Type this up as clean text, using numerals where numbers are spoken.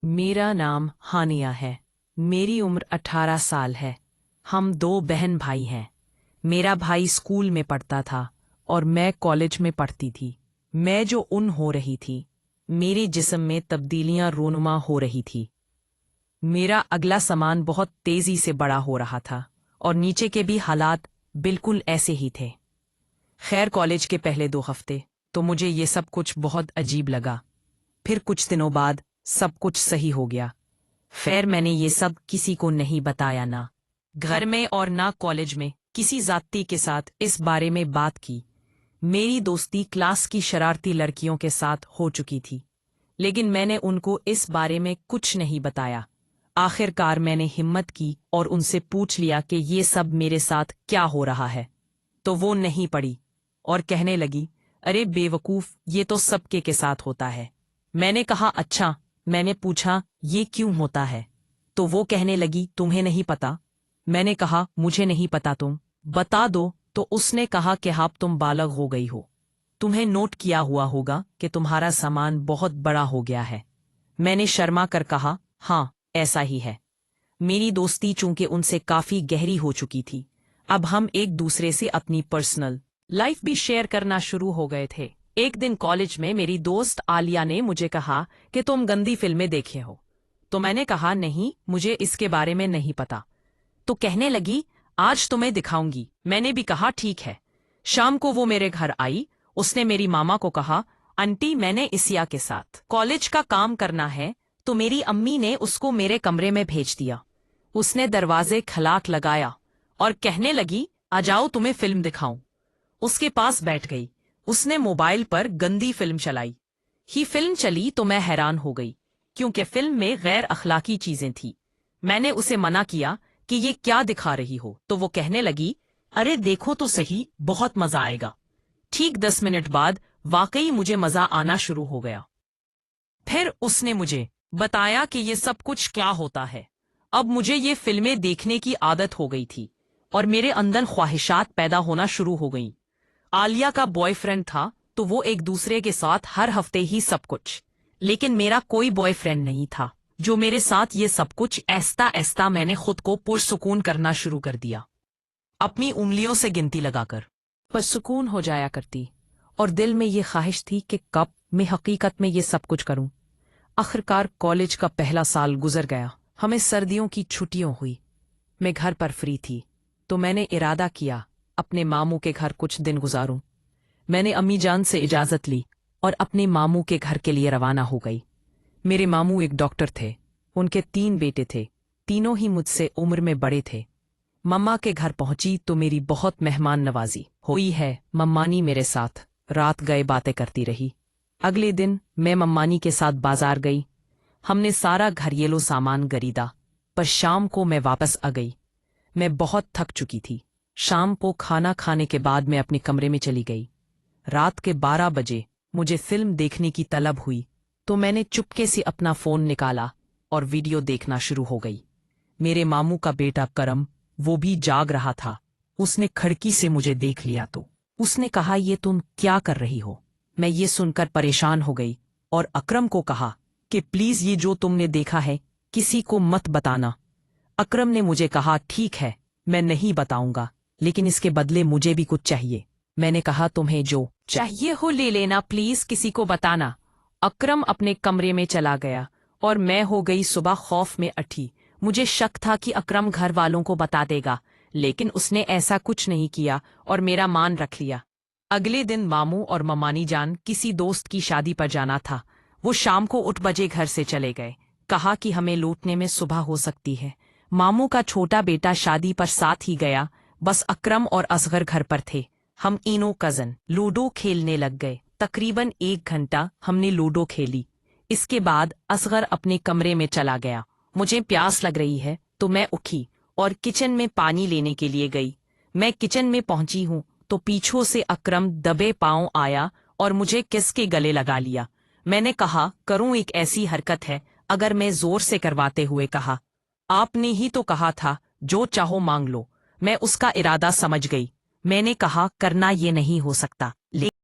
मेरा नाम हानिया है। मेरी उम्र 18 साल है। हम दो बहन भाई हैं। मेरा भाई स्कूल में पढ़ता था और मैं कॉलेज में पढ़ती थी। मैं जो उन हो रही थी, मेरे जिस्म में तब्दीलियां रोनुमा हो रही थी। मेरा अगला सामान बहुत तेजी से बड़ा हो रहा था और नीचे के भी हालात बिल्कुल ऐसे ही थे। खैर, कॉलेज के पहले 2 हफ्ते तो मुझे ये सब कुछ बहुत अजीब लगा। फिर कुछ दिनों बाद सब कुछ सही हो गया। खैर, मैंने ये सब किसी को नहीं बताया, ना घर में और ना कॉलेज में किसी जाति के साथ इस बारे में बात की। मेरी दोस्ती क्लास की शरारती लड़कियों के साथ हो चुकी थी, लेकिन मैंने उनको इस बारे में कुछ नहीं बताया। आखिरकार मैंने हिम्मत की और उनसे पूछ लिया कि ये सब मेरे साथ क्या हो रहा है। तो वो नहीं पड़ी और कहने लगी, अरे बेवकूफ, ये तो सबके के साथ होता है। मैंने कहा, अच्छा। मैंने पूछा, ये क्यों होता है? तो वो कहने लगी, तुम्हें नहीं पता? मैंने कहा, मुझे नहीं पता, तुम बता दो। तो उसने कहा कि हाँ, तुम बालग हो गई हो। तुम्हें नोट किया हुआ होगा कि तुम्हारा सामान बहुत बड़ा हो गया है। मैंने शर्मा कर कहा, हाँ, ऐसा ही है। मेरी दोस्ती चूंकि उनसे काफी गहरी हो चुकी थी, अब हम एक दूसरे से अपनी पर्सनल लाइफ भी शेयर करना शुरू हो गए थे। एक दिन कॉलेज में मेरी दोस्त आलिया ने मुझे कहा कि तुम गंदी फिल्में देखे हो। तो मैंने कहा, नहीं, मुझे इसके बारे में नहीं पता। तो कहने लगी, आज तुम्हें दिखाऊंगी। मैंने भी कहा, ठीक है। शाम को वो मेरे घर आई। उसने मेरी मामा को कहा, आंटी, मैंने इसिया के साथ कॉलेज का काम करना है। तो मेरी अम्मी ने उसको मेरे कमरे में भेज दिया। उसने दरवाजे खलाक लगाया और कहने लगी, आ जाओ, तुम्हें फिल्म दिखाऊं। उसके पास बैठ गई। उसने मोबाइल पर गंदी फिल्म चलाई। ही फिल्म चली तो मैं हैरान हो गई, क्योंकि फिल्म में गैर अखलाकी चीजें थी। मैंने उसे मना किया कि ये क्या दिखा रही हो। तो वो कहने लगी, अरे देखो तो सही, बहुत मजा आएगा। ठीक 10 मिनट बाद वाकई मुझे मजा आना शुरू हो गया। फिर उसने मुझे बताया कि ये सब कुछ क्या होता है। अब मुझे ये फिल्में देखने की आदत हो गई थी और मेरे अंदर ख्वाहिशात पैदा होना शुरू हो गईं। आलिया का बॉयफ्रेंड था, तो वो एक दूसरे के साथ हर हफ्ते ही सब कुछ। लेकिन मेरा कोई बॉयफ्रेंड नहीं था जो मेरे साथ ये सब कुछ। ऐस्ता ऐस्ता मैंने खुद को पुरसुकून करना शुरू कर दिया। अपनी उंगलियों से गिनती लगाकर पुरसुकून हो जाया करती और दिल में ये ख्वाहिश थी कि कब मैं हकीकत में ये सब कुछ करूं। आखिरकार कॉलेज का पहला साल गुजर गया। हमें सर्दियों की छुट्टियां हुई। मैं घर पर फ्री थी, तो मैंने इरादा किया अपने मामू के घर कुछ दिन गुजारूं। मैंने अम्मी जान से इजाजत ली और अपने मामू के घर के लिए रवाना हो गई। मेरे मामू एक डॉक्टर थे। उनके 3 बेटे थे। तीनों ही मुझसे उम्र में बड़े थे। मम्मा के घर पहुंची तो मेरी बहुत मेहमान नवाजी हुई है। मम्मानी मेरे साथ रात गए बातें करती रही। अगले दिन मैं मम्मानी के साथ बाजार गई। हमने सारा घरेलू सामान खरीदा, पर शाम को मैं वापस आ गई। मैं बहुत थक चुकी थी। शाम को खाना खाने के बाद मैं अपने कमरे में चली गई। रात के 12 बजे मुझे फिल्म देखने की तलब हुई, तो मैंने चुपके से अपना फोन निकाला और वीडियो देखना शुरू हो गई। मेरे मामू का बेटा करम, वो भी जाग रहा था। उसने खिड़की से मुझे देख लिया तो उसने कहा, ये तुम क्या कर रही हो? मैं ये सुनकर परेशान हो गई और अकरम को कहा कि प्लीज ये जो तुमने देखा है किसी को मत बताना। अकरम ने मुझे कहा, ठीक है, मैं नहीं बताऊंगा, लेकिन इसके बदले मुझे भी कुछ चाहिए। मैंने कहा, तुम्हें जो चाहिए हो ले लेना, प्लीज किसी को बताना। अकरम अपने कमरे में चला गया और मैं हो गई सुबह खौफ में अठी। मुझे शक था कि अकरम घर वालों को बता देगा, लेकिन उसने ऐसा कुछ नहीं किया और मेरा मान रख लिया। अगले दिन मामू और ममानी जान किसी दोस्त की शादी पर जाना था। वो शाम को 8 बजे घर से चले गए। कहा कि हमें लौटने में सुबह हो सकती है। मामू का छोटा बेटा शादी पर साथ ही गया। बस अकरम और असगर घर पर थे। हम तीनों कजन लूडो खेलने लग गए। तकरीबन 1 घंटा हमने लूडो खेली। इसके बाद असगर अपने कमरे में चला गया। मुझे प्यास लग रही है तो मैं उठी और किचन में पानी लेने के लिए गई। मैं किचन में पहुंची हूं तो पीछों से अकरम दबे पांव आया और मुझे किसके गले लगा लिया। मैंने कहा, करूं एक ऐसी हरकत है अगर मैं जोर से करवाते हुए कहा, आपने ही तो कहा था जो चाहो मांग लो। मैं उसका इरादा समझ गई। मैंने कहा, करना ये नहीं हो सकता।